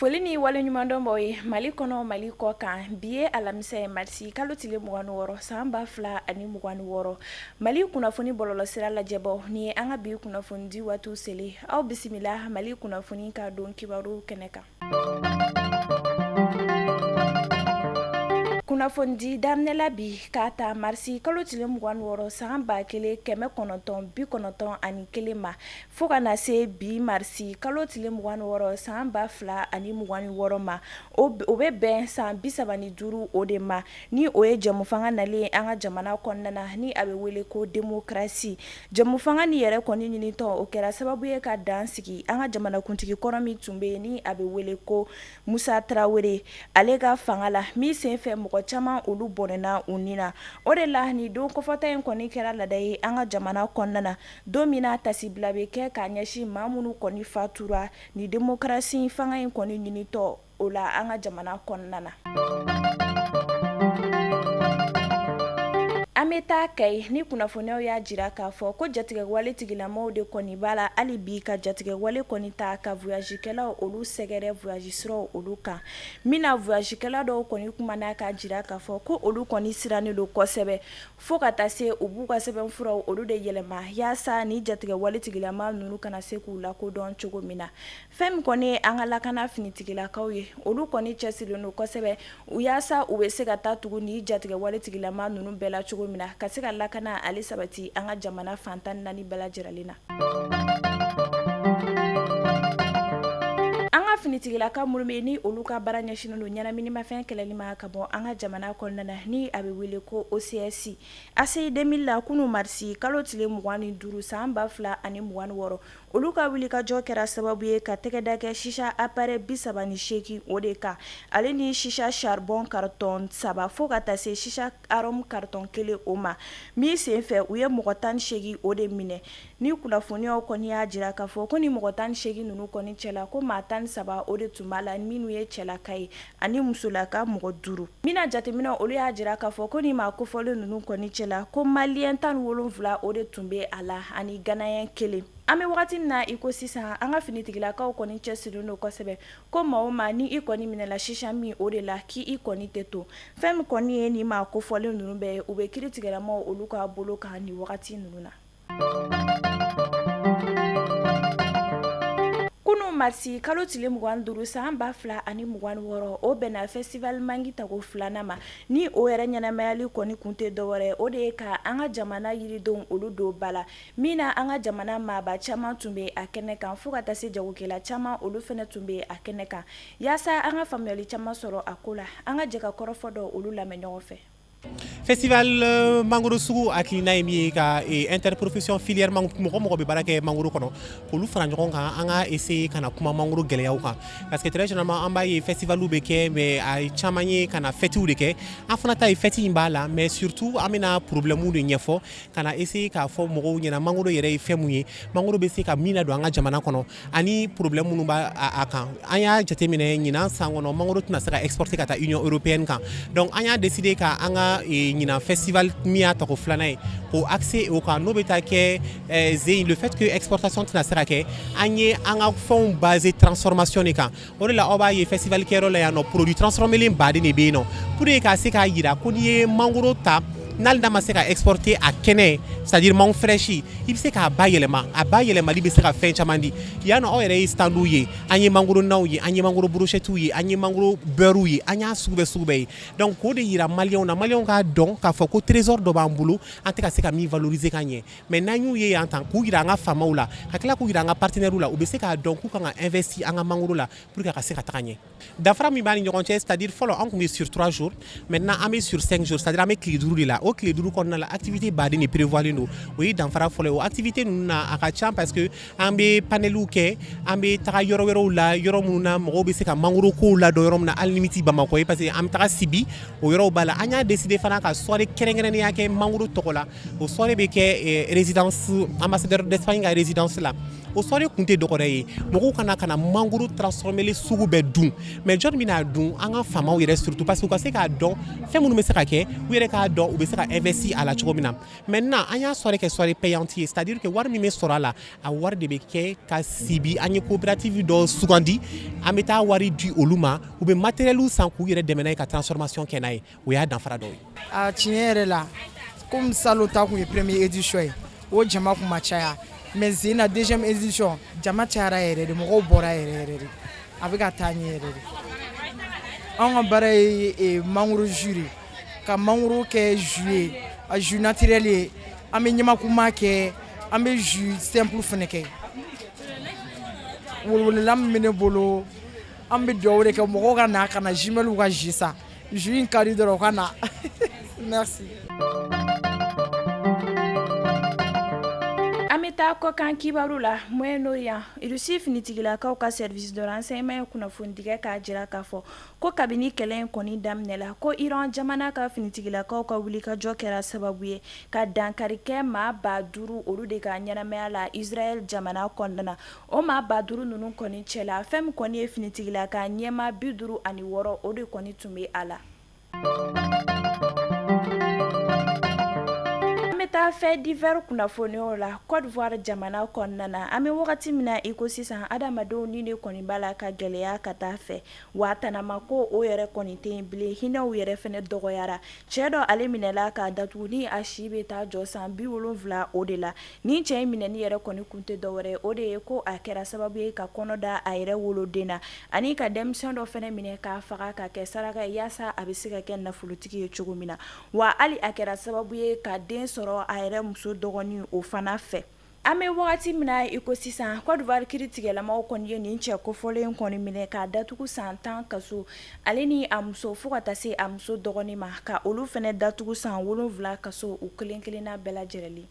Foli ni waleɲuman dɔn bɔ ye Mali kɔnɔ Mali kɔ kan bi ye alamisa ye marisi kalo tile 26 san 2026 Mali kunnafoni bɔlɔlɔsira lajɛbɔ ni an ka bi kunnafoni di waatiw seli aw bisimila Mali kunnafoni ka don kibaru kɛnɛ kan. Kunnafoni daminɛla bi k'a ta marisi kalo tile 26 san 1991 ma fo ka na se bi marisi kalo tile 26 san 2026 ma o bɛ bɛn san 35 o de ma ni o ye jɛmufanga nalen an ka jamana kɔnɔna ni a bɛ wele ko démocratie jɛmufanga ni yɛrɛ kɔni ɲinitɔ o kɛra sababu ye ka dan sigi an ka jamanakuntigi kɔrɔ min tun bɛ ni a bɛ wele ko Musa Tarawele ale ka fanga la min senfɛ mɔgɔ caman olu bɔnɛna u ni na o de la ni don kɔfɔta in kɔni kɛra lada ye an ka jamana kɔnɔna na don min na tasibila bɛ kɛ k'a ɲɛsin maa minnu kɔni fatura ni démocratie fanga in kɔni ɲinitɔ o la an ka jamana kɔnɔna na. An bɛ taa Kayi ni kunnafoniyaw y'a jira k'a fɔ ko jatigɛwale tigilamɔgɔw de kɔni b'a la hali bi ka jatigɛwale kɔni ta ka voyagekɛlaw olu sɛgɛrɛ voyage siraw olu kan min na voyagekɛla dɔw kɔni kumana k'a jira k'a fɔ ko olu kɔni sirannen don kosɛbɛ fo ka taa se u b'u ka sɛbɛnfuraw olu de yɛlɛma yaasa ni jatigɛwale tigilama ninnu kana se k'u lakodɔn cogo min na fɛn min kɔni ye an ka lakana finitigilakaw ye olu kɔni cɛsirilen don kosɛbɛ yaasa u bɛ se ka taa tugu ni jatigɛwale tigilama ninnu bɛɛ la cogo min na ka se ka lakana ale sabati an ka jamana fantan 4 bɛɛ lajɛlen na. An ka finitigilaka minnu bɛ ni olu ka baara ɲɛsinnen don ɲɛnaminimafɛn kɛlɛli ma ka bɔ an ka jamana kɔnɔna na ni a bɛ wele ko OCS ACI 2000 la kunun marisi kalo tile 25 san 2026 olu ka wulikajɔ kɛra sababu ye ka tɛgɛda kɛ shisha appareil 38 o de kan ale ni shisha charbon carton 3 fo ka taa se shisha arôme carton 1 o ma min senfɛ u ye mɔgɔ 18 o de minɛ ni kunnafoniyaw kɔni y'a jira k'a fɔ ko ni mɔgɔ 18 ninnu kɔni cɛla ko maa 13 o de tun b'a la minnu ye cɛlaka ye ani musolaka mɔgɔ 5 mina jateminɛ olu y'a jira k'a fɔ ko ni maa kofɔlen ninnu kɔni cɛla ko maliyɛn 17 o de tun bɛ a la ani ganayɛn 1 an bɛ wagati min na i ko sisan an ka finitigilakaw kɔni cɛsirilen don kosɛbɛ ko maa o maa ni i kɔni minɛla shisha min o de la k'i kɔni tɛ to fɛn min kɔni ye ni maa kofɔlen ninnu bɛɛ ye u bɛ kiiri tigɛlamaw olu ka bolo kan ni wagati ninnu na. Kunun marisi kalo tile 25 san 2026 o bɛnna festival mangi tago 2nan ma ni o yɛrɛ ɲɛnamayali kɔni kun tɛ dɔwɛrɛ o de ye ka an ka jamana yiridenw olu don ba la min na an ka jamana maaba caman tun bɛ a kɛnɛ kan fo ka taa se jagokɛla caman olu fana tun bɛ a kɛnɛ kan yaasa an ka faamuyali caman sɔrɔ a ko la an ka jɛ ka kɔrɔfɔ dɔ olu lamɛn ɲɔgɔn fɛ. Festival mangoro sugu hakilina ye min ye ka interprofession filière mɔgɔ bɛ baara kɛ mangoro kɔnɔ k'olu fara ɲɔgɔn kan an ka essayer kana kuma mangoro gɛlɛyaw kan parce que très généralement an b'a ye festivalw bɛ kɛ mais a caman ye kana fêtew de kɛ an fana ta ye fête in b'a la mais surtout an bɛna problèmew de ɲɛfɔ kana essayer k'a fɔ mɔgɔw ɲɛna mangoro yɛrɛ ye fɛn mun ye mangoro bɛ se ka min ladon an ka jamana kɔnɔ ani problème minnu b'a a kan an y'a jateminɛ ɲinan san kɔnɔ mangoro tɛna se ka exporter ka taa Union européenne kan donc an y'a décider ka an ka ɲinan festival min y'a tago 2nan ye k'o accès o kan n'o bɛ taa kɛ le fait que exportation tɛna se ka kɛ an ye an ka fɛnw basé transformation de kan o de la aw b'a ye festival kɛyɔrɔ la yan nɔ produit transformé baden de bɛ yen nɔ pour que k'a se k'a jira ko n'i ye mangoro ta n'ale da ma se ka exporter a kɛnɛ c'est-à-dire mangu fraîche i bɛ se k'a bayɛlɛma a bayɛlɛmali bɛ se ka fɛn caman di yan nɔ aw yɛrɛ ye standw ye an ye mangoro naw ye an ye mangoro brochettes ye an ye mangoro beurrew ye an y'a sugu bɛɛ ye donc k'o de yira maliyɛnw na maliyɛnw k'a dɔn k'a fɔ ko trésor dɔ b'an bolo an tɛ ka se ka min valoriser ka ɲɛ mais n'an y'u ye yan tan k'u yira an ka faamaw la ka tila k'u yira an ka partenaires la u bɛ se k'a dɔn k'u kan ka investir an ka mangoro la pour que a ka se ka taga ɲɛ dafara min b'a ni ɲɔgɔn cɛ c'est-à-dire fɔlɔ an tun bɛ sur 3 jours maintenant an bɛ sur 5 jours c'est-à-dire an bɛ tile 5 de la o tile 5 kɔnɔna la activité baden de prévoilen don o ye danfara fɔlɔ ye o activité ninnu na a ka ca parce que an bɛ paneliw kɛ an bɛ taga yɔrɔ wɛrɛw la yɔrɔ minnu na mɔgɔw bɛ se ka mangoro kow ladɔn yɔrɔ min na hali ni min tɛ Bamakɔ ye parce que an bɛ taga Sibi o yɔrɔw b'a la an y'a décider fana ka soirée kɛrɛnkɛrɛnnenya kɛ mangoro tɔgɔ la o soirée bɛ kɛ résidence ambassadeur d'Espagne ka résidence la o soirée kun tɛ dɔgɔrɛ ye mɔgɔw kana mangoro transformé sugu bɛɛ dun mais jɔn bɛna dun an ka faamaw yɛrɛ surtout parce que u ka se k'a dɔn fɛn minnu bɛ se ka kɛ u yɛrɛ k'a dɔn u bɛ se se ka investir à la cogo min na maintenant an y'a sɔrɔ kɛ soirée payante ye c'est-à-dire que wari min bɛ sɔrɔ a la a wari de bɛ kɛ ka sibi an ye coopérative dɔ sugandi an bɛ taa wari di olu ma u bɛ matériel san k'u yɛrɛ dɛmɛ n'a ye ka transformation kɛ n'a ye o y'a danfara dɔ ye. A tiɲɛ yɛrɛ la comme salon ta kun ye première édition ye o jama kun ma caya mais zena deuxième édition jama cayara yɛrɛ de mɔgɔw bɔra yɛrɛ de a bɛ ka taa ɲɛ yɛrɛ de. An ka baara ye mangoro jus ka mangoro kɛ jus ye a jus naturel ye an bɛ ɲamakuma kɛ an bɛ jus simple fana kɛ wolowolola min bɛ ne bolo an bɛ dugawu de kɛ mɔgɔw ka na ka na jumɛnw ka jus san jus in ka di dɔrɔn u ka na merci. Ameta ko kan kibaru la moyeno ya Russie finitigilakaw ka service de renseignement kunnafonidigɛ k'a jira k'a fɔ ko kabini kɛlɛ in kɔni daminɛla ko Iran jamana ka finitigilakaw ka wulikajɔ kɛra sababu ye ka dankari kɛ maa 5000 olu de ka ɲɛnamaya la Israel jamana kɔnɔna o maa 5000 ninnu kɔni cɛla fɛn min kɔni ye finitigilaka ɲɛma 56 o de kɔni tun bɛ a la. Taa fait divers kunnafoniyaw la Côte d'Ivoire jamana kɔnɔna na an bɛ wagati min na iko sisan adamadenw ni de kɔni b'a la ka gɛlɛya ka taa fɛ wa tanama ko o yɛrɛ kɔni tɛ yen bilen hinɛw yɛrɛ fɛnɛ dɔgɔyara cɛ dɔ ale minɛla ka datugu ni a si bɛ taa jɔ san 70 o de la ni cɛ in minɛni yɛrɛ kɔni kun tɛ dɔwɛrɛ o de ye ko a kɛra sababu ye ka kɔnɔ da a yɛrɛ woloden na ani ka denmisɛn dɔ fɛnɛ minɛ k'a faga ka kɛ saraka ye yaasa a bɛ se ka kɛ nafolotigi ye cogo min na wa hali a kɛra sababu ye ka den sɔrɔ a yɛrɛ muso dɔgɔnin o fana fɛ. An bɛ wagati min na iko sisan Côte d'Ivoire kiiritigɛlamaw kɔni ye nin cɛ kofɔlen kɔni minɛ k'a datugu san 10 kaso ale ni a muso fo ka taa se a muso dɔgɔnin ma ka olu fɛnɛ datugu san 7 kaso u kelen kelenna bɛɛ lajɛlen.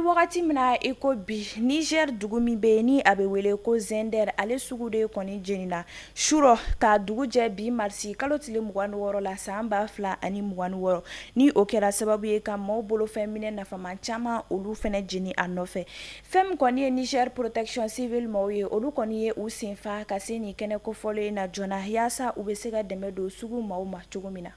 Wagati min na iko bi Niger dugu min bɛ ni a bɛ wele ko Zender ale sugu de kɔni jenina surɔ ka dugu jɛ bi marisi kalo tile 26 la san 2026 ni o kɛra sababu ye ka maaw bolofɛn minɛ nafama caman olu fɛnɛ jeni a nɔfɛ fɛn min kɔni ye Niger protection civile maaw ye olu kɔni ye u senfa ka se nin kɛnɛ kofɔlen na joona yaasa u bɛ se ka dɛmɛ don sugu maaw ma cogo min na.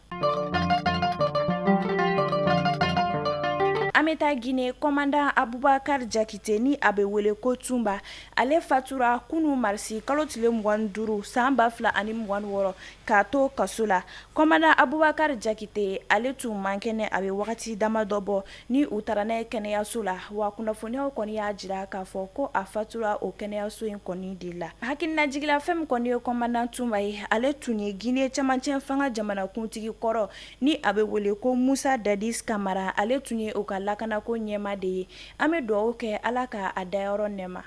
An bɛ taa Guinée commandant Abubakar Jakite ni a bɛ wele ko Tumba ale fatura kunu marisi kalo tile 25 san 2026 k'a to kaso la commandant Abubakar Jakite ale tun man kɛnɛ a bɛ wagati dama dɔ bɔ ni u taara n'a ye kɛnɛyaso la wa kunnafoniyaw kɔni y'a jira k'a fɔ ko a fatura o kɛnɛyaso in kɔni de la hakilinajigila fɛn min kɔni ye commandant Tumba ye ale tun ye Guinée cɛmancɛ fanga jamanakuntigi kɔrɔ ni a bɛ wele ko Musa Dadis Kamara ale tun ye o ka lakanako ɲɛma de ye an bɛ dugawu kɛ ala ka a dayɔrɔ nɛma.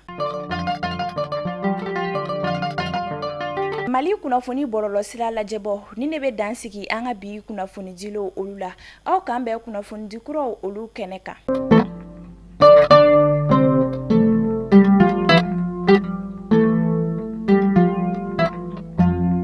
Mali kunnafoni bɔlɔlɔsira lajɛbɔ ni ne bɛ dan sigi an ka bi kunnafoni dilaw olu la aw k'an bɛn kunnafoni di kuraw olu kɛnɛ kan.